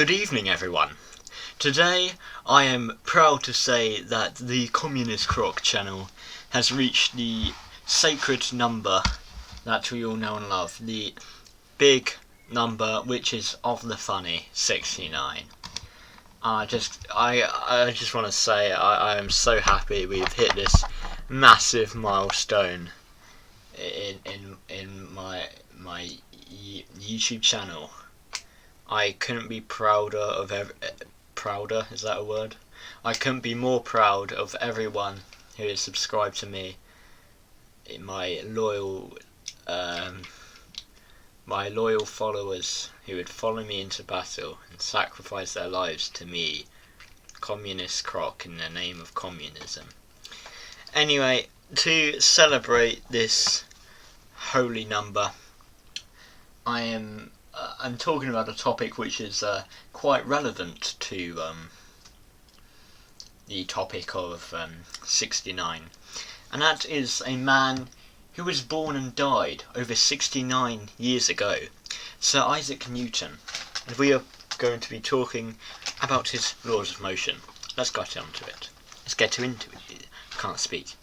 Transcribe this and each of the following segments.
Good evening, everyone. Today I am proud to say that the Communist Croc channel has reached the sacred number that we all know and love, the big number which is of the funny, 69. I just want to say I am so happy we've hit this massive milestone in my YouTube channel. I couldn't be prouder of prouder, is that a word? I couldn't be more proud of everyone who is subscribed to me, my loyal followers who would follow me into battle and sacrifice their lives to me, Communist Croc, in the name of communism. Anyway, to celebrate this holy number, I'm talking about a topic which is quite relevant to the topic of 69, and that is a man who was born and died over 69 years ago, Sir Isaac Newton, and we are going to be talking about his laws of motion. Let's get into it. I can't speak.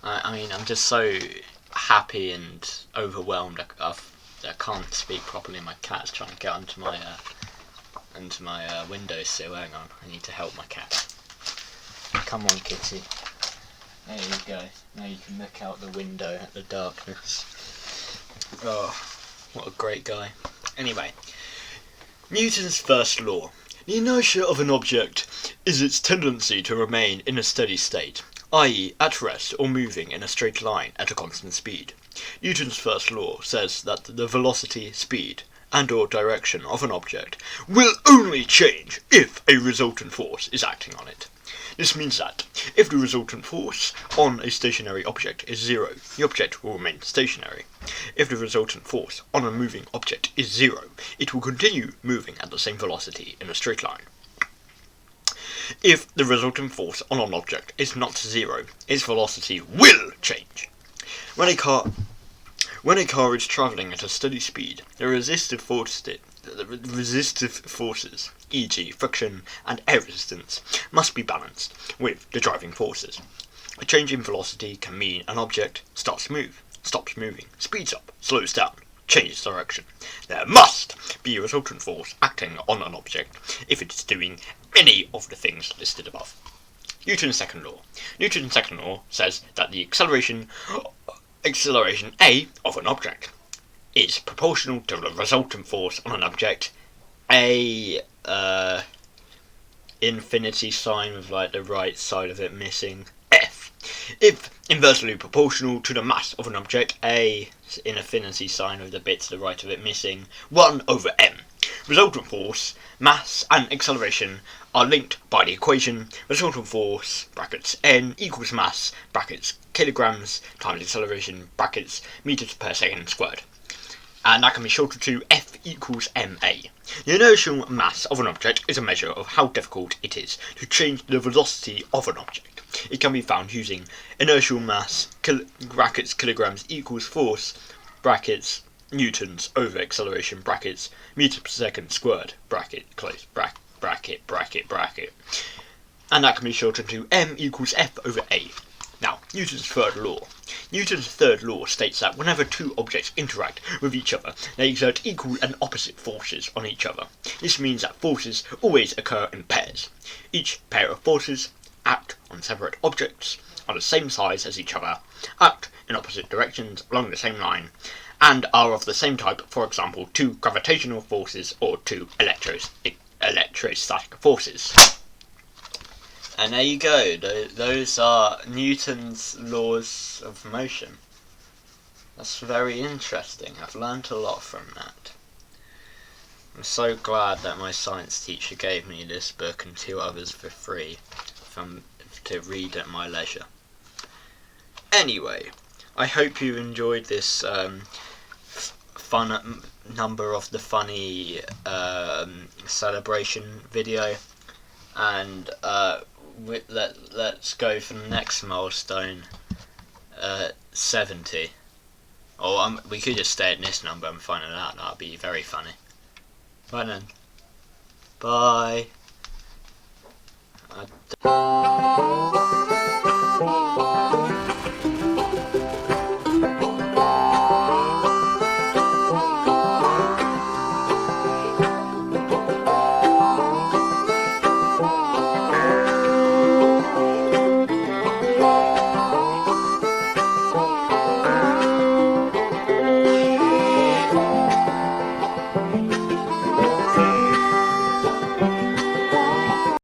I'm just so happy and overwhelmed. I can't speak properly. My cat's trying to get onto my windowsill. Hang on, I need to help my cat. Come on, kitty. There you go. Now you can look out the window at the darkness. Oh, what a great guy. Anyway, Newton's first law. The inertia of an object is its tendency to remain in a steady state, i.e. at rest or moving in a straight line at a constant speed. Newton's first law says that the velocity, speed, and/or direction of an object will only change if a resultant force is acting on it. This means that if the resultant force on a stationary object is 0, the object will remain stationary. If the resultant force on a moving object is 0, it will continue moving at the same velocity in a straight line. If the resultant force on an object is not 0, its velocity will change. When a car is travelling at a steady speed, the resistive forces, e.g. friction and air resistance, must be balanced with the driving forces. A change in velocity can mean an object starts to move, stops moving, speeds up, slows down, changes direction. There must be a resultant force acting on an object if it is doing any of the things listed above. Newton's second law. Newton's second law says that the acceleration A of an object is proportional to the resultant force on an object, a infinity sign with like the right side of it missing, F. If inversely proportional to the mass of an object, A in infinity sign with the bit to the right of it missing, 1 over m. Resultant force, mass and acceleration are linked by the equation resultant force brackets n equals mass brackets kilograms times acceleration brackets meters per second squared. And that can be shortened to F equals ma. The inertial mass of an object is a measure of how difficult it is to change the velocity of an object. It can be found using inertial mass brackets kilograms equals force brackets newtons over acceleration brackets meters per second squared bracket close bracket. And that can be shortened to m equals F over a. Now, Newton's third law. Newton's third law states that whenever two objects interact with each other, they exert equal and opposite forces on each other. This means that forces always occur in pairs. Each pair of forces act on separate objects, are the same size as each other, act in opposite directions along the same line, and are of the same type, for example, two gravitational forces or two electrostatic forces. And there you go, those are Newton's laws of motion. That's very interesting. I've learnt a lot from that. I'm so glad that my science teacher gave me this book and 2 others for free to read at my leisure. Anyway, I hope you enjoyed this fun number of the funny celebration video, and let's go for the next milestone, 70. Or we could just stay at this number and find it out. That'd be very funny. Right then. Bye. Bye.